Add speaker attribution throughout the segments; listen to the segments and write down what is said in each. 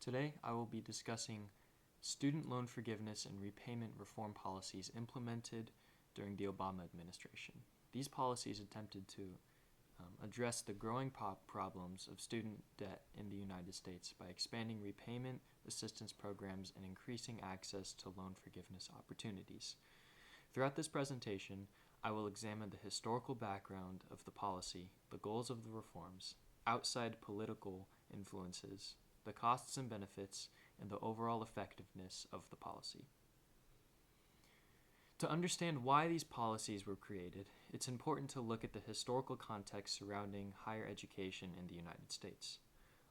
Speaker 1: Today, I will be discussing student loan forgiveness and repayment reform policies implemented during the Obama administration. These policies attempted to address the growing problems of student debt in the United States by expanding repayment assistance programs and increasing access to loan forgiveness opportunities. Throughout this presentation, I will examine the historical background of the policy, the goals of the reforms, outside political influences, the costs and benefits, and the overall effectiveness of the policy. To understand why these policies were created, it's important to look at the historical context surrounding higher education in the United States.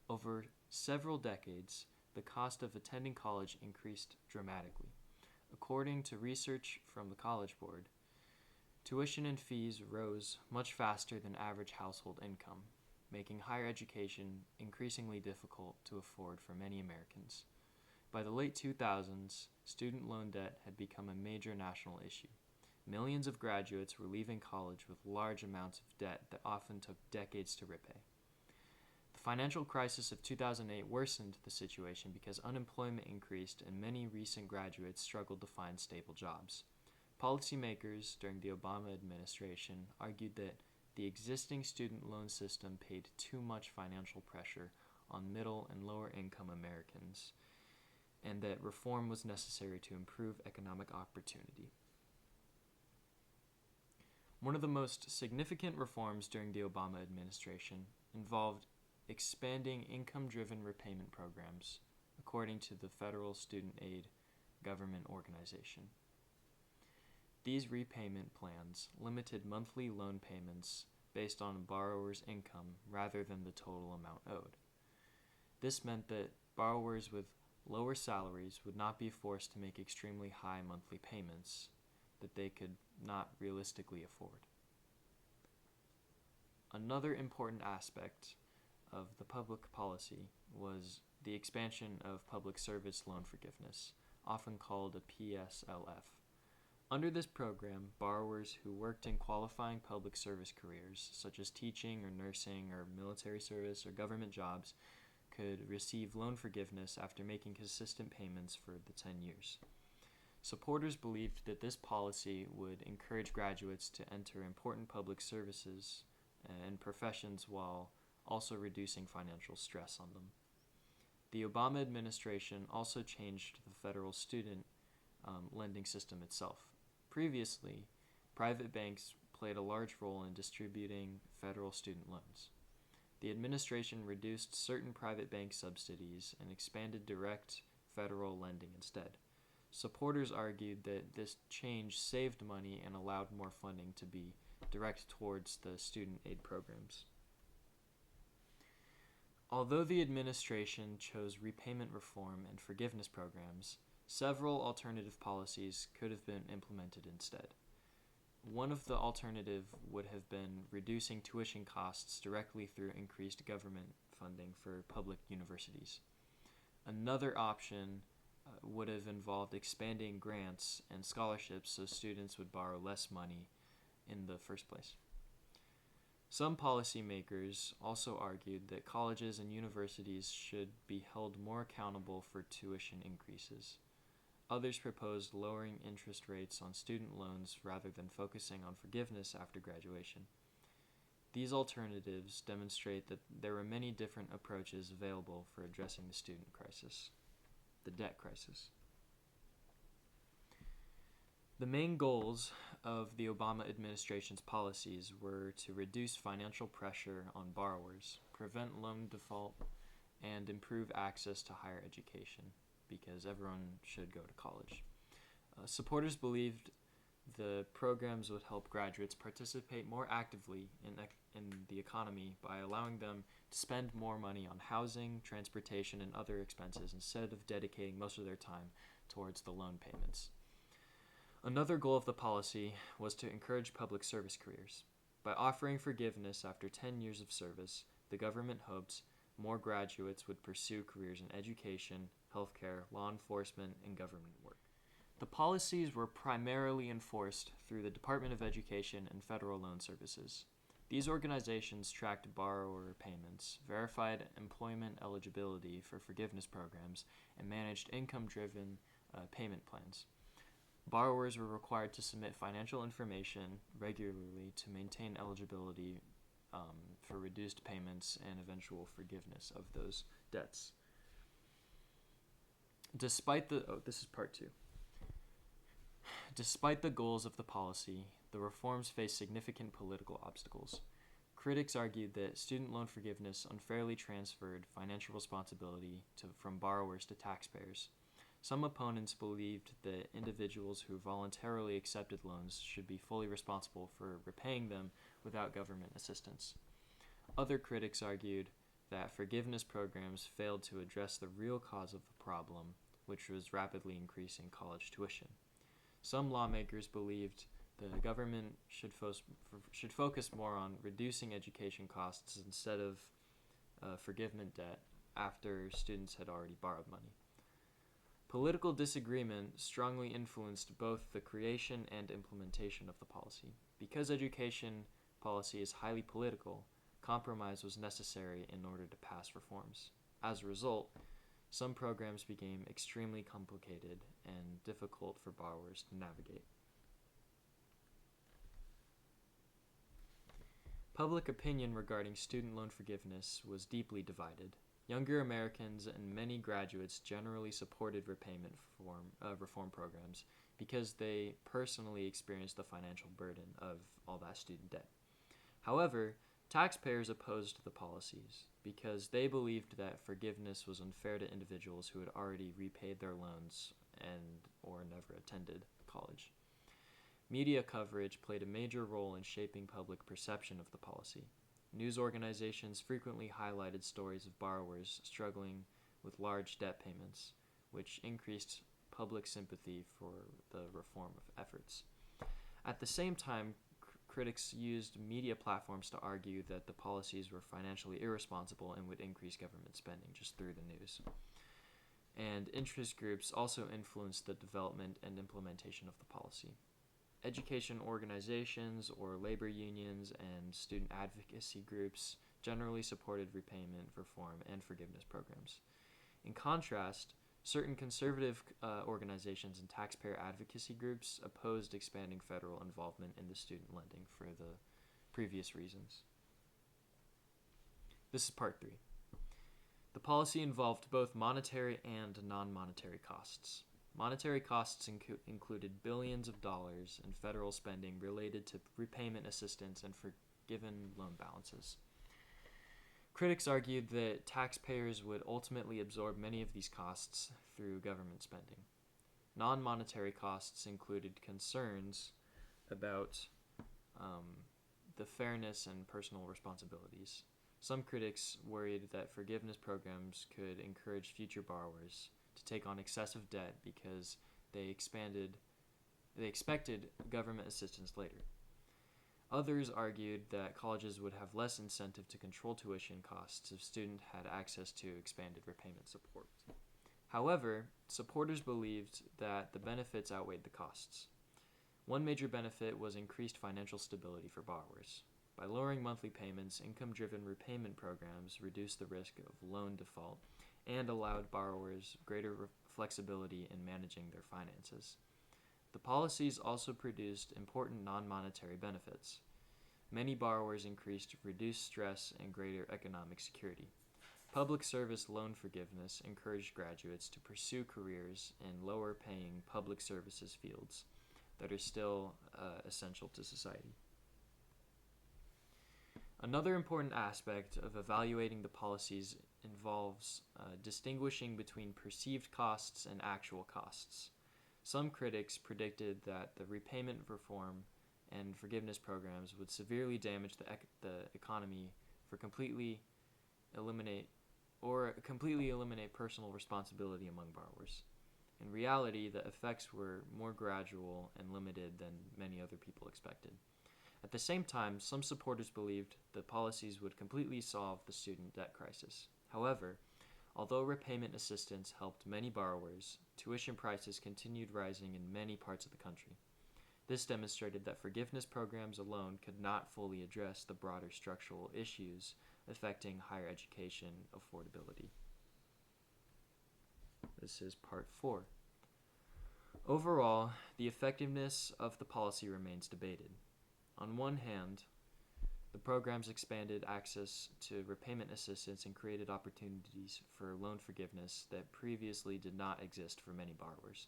Speaker 1: Over several decades, the cost of attending college increased dramatically. According to research from the College Board, tuition and fees rose much faster than average household income, making higher education increasingly difficult to afford for many Americans. By the late 2000s, student loan debt had become a major national issue. Millions of graduates were leaving college with large amounts of debt that often took decades to repay. The financial crisis of 2008 worsened the situation because unemployment increased and many recent graduates struggled to find stable jobs. Policymakers during the Obama administration argued that the existing student loan system paid too much financial pressure on middle and lower income Americans, and that reform was necessary to improve economic opportunity. One of the most significant reforms during the Obama administration involved expanding income-driven repayment programs, according to the Federal Student Aid Government Organization. These repayment plans limited monthly loan payments based on a borrower's income rather than the total amount owed. This meant that borrowers with lower salaries would not be forced to make extremely high monthly payments that they could not realistically afford. Another important aspect of the public policy was the expansion of public service loan forgiveness, often called a PSLF. Under this program, borrowers who worked in qualifying public service careers, such as teaching or nursing or military service or government jobs, could receive loan forgiveness after making consistent payments for the 10 years. Supporters believed that this policy would encourage graduates to enter important public services and professions while also reducing financial stress on them. The Obama administration also changed the federal student lending system itself. Previously, private banks played a large role in distributing federal student loans. The administration reduced certain private bank subsidies and expanded direct federal lending instead. Supporters argued that this change saved money and allowed more funding to be directed towards the student aid programs. Although the administration chose repayment reform and forgiveness programs, several alternative policies could have been implemented instead. One of the alternatives would have been reducing tuition costs directly through increased government funding for public universities. Another option would have involved expanding grants and scholarships so students would borrow less money in the first place. Some policymakers also argued that colleges and universities should be held more accountable for tuition increases. Others proposed lowering interest rates on student loans rather than focusing on forgiveness after graduation. These alternatives demonstrate that there are many different approaches available for addressing the student crisis, the debt crisis. The main goals of the Obama administration's policies were to reduce financial pressure on borrowers, prevent loan default, and improve access to higher education, because everyone should go to college. Supporters believed the programs would help graduates participate more actively in the economy by allowing them to spend more money on housing, transportation, and other expenses instead of dedicating most of their time towards the loan payments. Another goal of the policy was to encourage public service careers. By offering forgiveness after 10 years of service, the government hopes more graduates would pursue careers in education, healthcare, law enforcement, and government work. The policies were primarily enforced through the Department of Education and Federal Loan Services. These organizations tracked borrower payments, verified employment eligibility for forgiveness programs, and managed income-driven payment plans. Borrowers were required to submit financial information regularly to maintain eligibility for reduced payments and eventual forgiveness of those debts. This is part 2. Despite the goals of the policy, the reforms faced significant political obstacles. Critics argued that student loan forgiveness unfairly transferred financial responsibility from borrowers to taxpayers. Some opponents believed that individuals who voluntarily accepted loans should be fully responsible for repaying them without government assistance. Other critics argued that forgiveness programs failed to address the real cause of the problem, which was rapidly increasing college tuition. Some lawmakers believed the government should focus more on reducing education costs instead of forgiveness debt after students had already borrowed money. Political disagreement strongly influenced both the creation and implementation of the policy. Because education policy is highly political, compromise was necessary in order to pass reforms. As a result, some programs became extremely complicated and difficult for borrowers to navigate. Public opinion regarding student loan forgiveness was deeply divided. Younger Americans and many graduates generally supported repayment reform programs because they personally experienced the financial burden of all that student debt. However, taxpayers opposed the policies because they believed that forgiveness was unfair to individuals who had already repaid their loans and or never attended college. Media coverage played a major role in shaping public perception of the policy. News organizations frequently highlighted stories of borrowers struggling with large debt payments, which increased public sympathy for the reform efforts. At the same time, critics used media platforms to argue that the policies were financially irresponsible and would increase government spending just through the news. And interest groups also influenced the development and implementation of the policy. Education organizations or labor unions and student advocacy groups generally supported repayment reform and forgiveness programs. In contrast, certain conservative organizations and taxpayer advocacy groups opposed expanding federal involvement in the student lending for the previous reasons. This is part 3. The policy involved both monetary and non-monetary costs. Monetary costs included billions of dollars in federal spending related to repayment assistance and forgiven loan balances. Critics argued that taxpayers would ultimately absorb many of these costs through government spending. Non-monetary costs included concerns about the fairness and personal responsibilities. Some critics worried that forgiveness programs could encourage future borrowers to take on excessive debt because they expected government assistance later. Others argued that colleges would have less incentive to control tuition costs if students had access to expanded repayment support. However, supporters believed that the benefits outweighed the costs. One major benefit was increased financial stability for borrowers. By lowering monthly payments, income-driven repayment programs reduced the risk of loan default and allowed borrowers greater flexibility in managing their finances. The policies also produced important non-monetary benefits. Many borrowers reduced stress and greater economic security. Public service loan forgiveness encouraged graduates to pursue careers in lower-paying public services fields that are still essential to society. Another important aspect of evaluating the policies involves distinguishing between perceived costs and actual costs. Some critics predicted that the repayment reform and forgiveness programs would severely damage the economy for completely eliminate personal responsibility among borrowers. In reality, the effects were more gradual and limited than many other people expected. At the same time, some supporters believed the policies would completely solve the student debt crisis. However, although repayment assistance helped many borrowers, tuition prices continued rising in many parts of the country. This demonstrated that forgiveness programs alone could not fully address the broader structural issues affecting higher education affordability. This is part 4. Overall, the effectiveness of the policy remains debated. On one hand, the programs expanded access to repayment assistance and created opportunities for loan forgiveness that previously did not exist for many borrowers.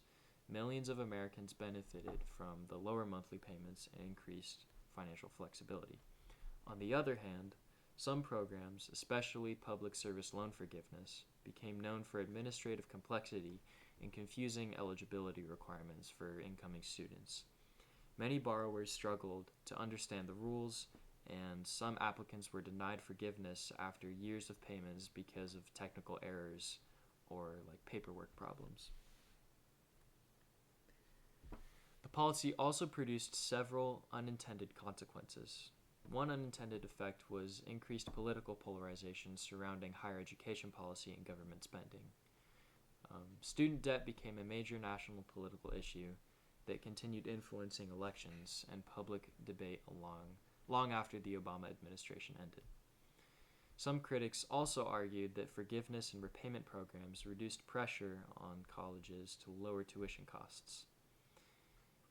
Speaker 1: Millions of Americans benefited from the lower monthly payments and increased financial flexibility. On the other hand, some programs, especially public service loan forgiveness, became known for administrative complexity and confusing eligibility requirements for incoming students. Many borrowers struggled to understand the rules, and some applicants were denied forgiveness after years of payments because of technical errors or paperwork problems. The policy also produced several unintended consequences. One unintended effect was increased political polarization surrounding higher education policy and government spending. Student debt became a major national political issue that continued influencing elections and public debate long after the Obama administration ended. Some critics also argued that forgiveness and repayment programs reduced pressure on colleges to lower tuition costs.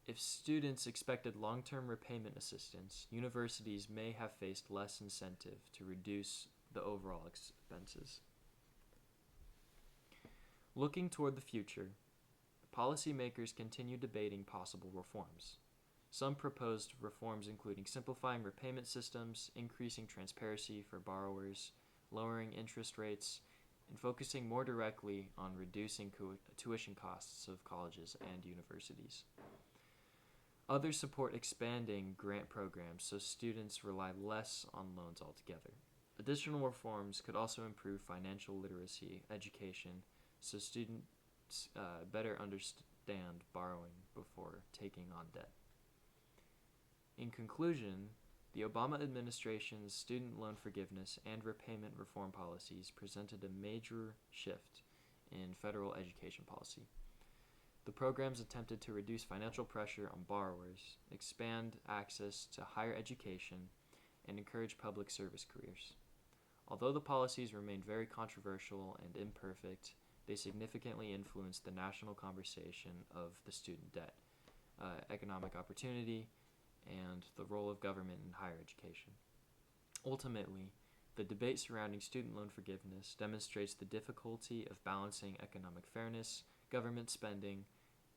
Speaker 1: If students expected long-term repayment assistance, universities may have faced less incentive to reduce the overall expenses. Looking toward the future, policymakers continue debating possible reforms. Some proposed reforms including simplifying repayment systems, increasing transparency for borrowers, lowering interest rates, and focusing more directly on reducing tuition costs of colleges and universities. Others support expanding grant programs so students rely less on loans altogether. Additional reforms could also improve financial literacy education so students better understand borrowing before taking on debt. In conclusion, the Obama administration's student loan forgiveness and repayment reform policies presented a major shift in federal education policy. The programs attempted to reduce financial pressure on borrowers, expand access to higher education, and encourage public service careers. Although the policies remained very controversial and imperfect, they significantly influenced the national conversation of the student debt, economic opportunity, and the role of government in higher education. Ultimately, the debate surrounding student loan forgiveness demonstrates the difficulty of balancing economic fairness, government spending,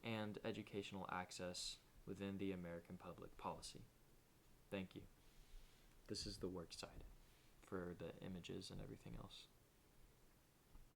Speaker 1: and educational access within the American public policy. Thank you. This is the works side for the images and everything else.